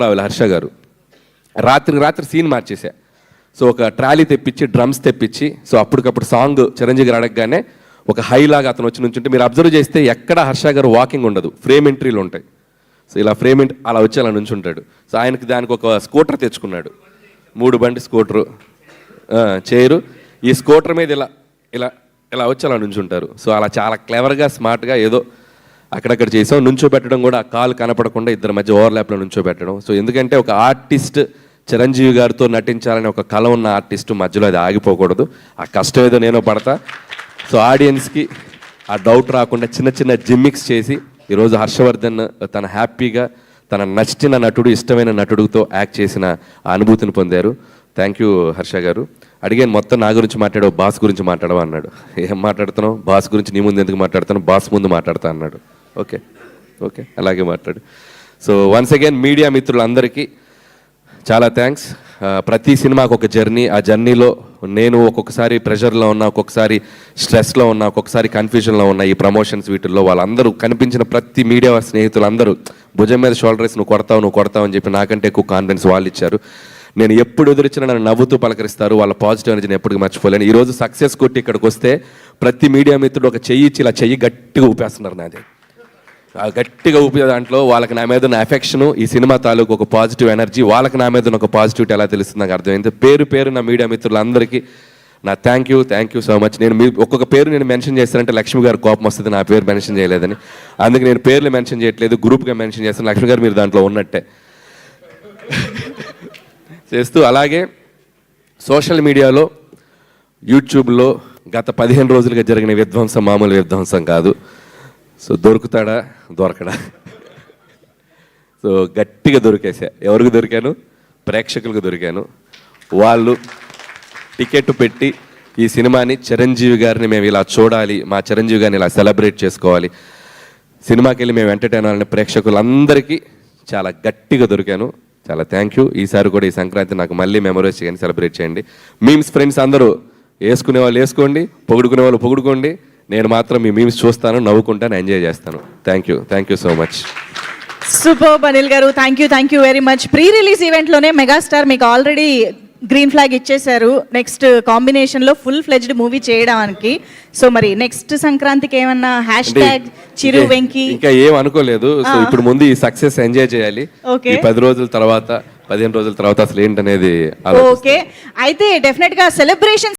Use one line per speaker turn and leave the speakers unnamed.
రావాలి హర్ష గారు రాత్రి సీన్ మార్చేసా. సో ఒక ట్రాలీ తెప్పించి డ్రమ్స్ తెప్పించి సో అప్పటికప్పుడు సాంగ్ చిరంజీవి గారు అడగగానే ఒక హై లాగా అతను వచ్చి నుంచుంటే మీరు అబ్జర్వ్ చేస్తే ఎక్కడ హర్ష గారు వాకింగ్ ఉండదు, ఫ్రేమ్ ఎంట్రీలు ఉంటాయి. సో ఇలా ఫ్రేమ్ ఎంట్రీ అలా వచ్చి అలా నుంచుంటాడు. సో ఆయనకి దానికి ఒక స్కూటర్ తెచ్చుకున్నాడు, 3 బండి స్కూటరు చైరు. ఈ స్కూటర్ మీద ఇలా ఇలా ఇలా వచ్చి అలా నుంచుంటారు. సో అలా చాలా క్లెవర్గా స్మార్ట్గా ఏదో అక్కడక్కడ చేసాం. నుంచోబెట్టడం కూడా కాలు కనపడకుండా ఇద్దరి మధ్య ఓవర్లాప్లో నుంచోబెట్టడం. సో ఎందుకంటే ఒక ఆర్టిస్ట్ చిరంజీవి గారితో నటించాలని ఒక కళ ఉన్న ఆర్టిస్ట్ మధ్యలో అది ఆగిపోకూడదు. ఆ కష్టం ఏదో నేను పడతా. సో ఆడియన్స్కి ఆ డౌట్ రాకుండా చిన్న చిన్న జిమ్మిక్స్ చేసి ఈరోజు హర్షవర్ధన్ తన హ్యాపీగా తన నచ్చిన నటుడు ఇష్టమైన నటుడితో యాక్ట్ చేసిన ఆ అనుభూతిని పొందారు. థ్యాంక్ యూ హర్ష గారు. అడిగాను మొత్తం నా గురించి మాట్లాడావు, బాస్ గురించి మాట్లాడవా అన్నాడు. ఏం మాట్లాడుతున్నావు, బాస్ గురించి నీ ముందు ఎందుకు మాట్లాడుతాను, బాస్ ముందు మాట్లాడతా అన్నాడు. ఓకే ఓకే అలాగే మాట్లాడు. సో వన్స్ అగైన్ మీడియా మిత్రులందరికీ చాలా థ్యాంక్స్. ప్రతి సినిమాకు ఒక జర్నీ, ఆ జర్నీలో నేను ఒక్కొక్కసారి ప్రెషర్లో ఉన్నా, ఒక్కొక్కసారి స్ట్రెస్లో ఉన్నా, ఒక్కొక్కసారి కన్ఫ్యూజన్లో ఉన్నా. ఈ ప్రమోషన్స్ వీటిల్లో వాళ్ళందరూ కనిపించిన ప్రతి మీడియా స్నేహితులందరూ భుజం మీద షోల్డర్ వేసి నువ్వు కొడతావు అని చెప్పి నాకంటే ఎక్కువ కాన్ఫిడెన్స్ వాళ్ళు ఇచ్చారు. నేను ఎప్పుడు ఎదురిచ్చినా నన్ను నవ్వుతూ పలకరిస్తారు. వాళ్ళ పాజిటివ్ ఎనర్జీని ఎప్పటికీ మర్చిపోలేను. ఈరోజు సక్సెస్ కొట్టి ఇక్కడికి వస్తే ప్రతి మీడియా మిత్రుడు ఒక చెయ్యి ఇచ్చి ఇలా చెయ్యి గట్టిగా ఊపేస్తున్నారు నాది. ఆ గట్టిగా ఊపే దాంట్లో వాళ్ళకి నా మీద ఉన్న ఎఫెక్షను, ఈ సినిమా తాలూకు ఒక పాజిటివ్ ఎనర్జీ, వాళ్ళకి నా మీద ఉన్న ఒక పాజిటివిటీ ఎలా తెలుస్తుంది నాకు అర్థమైంది. పేరు నా మీడియా మిత్రులందరికీ నా థ్యాంక్ యూ సో మచ్. నేను మీ ఒక్కొక్క పేరు నేను మెన్షన్ చేస్తానంటే లక్ష్మి గారు కోపం వస్తుంది నా పేరు మెన్షన్ చేయలేదని. అందుకే నేను పేర్లు మెన్షన్ చేయట్లేదు, గ్రూప్గా మెన్షన్ చేస్తాను. లక్ష్మి గారు మీరు దాంట్లో ఉన్నట్టే చేస్తూ. అలాగే సోషల్ మీడియాలో యూట్యూబ్లో గత 15 రోజులుగా జరిగిన విధ్వంసం మామూలు విధ్వంసం కాదు. సో దొరకడా సో గట్టిగా దొరికేసా. ఎవరికి దొరికాను? ప్రేక్షకులకు దొరికాను. వాళ్ళు టికెట్ పెట్టి ఈ సినిమాని చిరంజీవి గారిని మేము ఇలా చూడాలి, మా చిరంజీవి గారిని ఇలా సెలబ్రేట్ చేసుకోవాలి, సినిమాకి వెళ్ళి మేము ఎంటర్టైన్ అవ్వాలని ప్రేక్షకులందరికీ చాలా గట్టిగా దొరికాను. చాలా థ్యాంక్ యూ. ఈసారి కూడా ఈ సంక్రాంతి నాకు మళ్ళీ మెమరీస్ చేయండి, సెలబ్రేట్ చేయండి. మీమ్స్ ఫ్రెండ్స్ అందరూ వేసుకునే వాళ్ళు వేసుకోండి, పొగుడుకునే వాళ్ళు పొగుడుకోండి. నేను మాత్రం మీ మీమ్స్ చూస్తాను, నవ్వుకుంటాను, ఎంజాయ్ చేస్తాను. Thank you so much.
Super Anil garu, thank you very much. Pre release ఈవెంట్లోనే మెగాస్టార్ మీకు ఆల్రెడీ గ్రీన్ ఫ్లాగ్ ఇచ్చేశారు నెక్స్ట్ కాంబినేషన్లో ఫుల్ ఫ్లెడ్జ్డ్ మూవీ చేయడానికి. సో మరి నెక్స్ట్ సంక్రాంతికి ఏమన్నా #, చిరు వెంకీ
ఇంకా ఏం అనుకోలేదు. సో ఇప్పుడు ముందు ఈ సక్సెస్ ఎంజాయ్ చేయాలి. ఈ 10 రోజుల తర్వాత 15 రోజుల తర్వాత అసలు ఏంటనేది.
ఓకే అయితే డెఫినెట్ గా సెలబ్రేషన్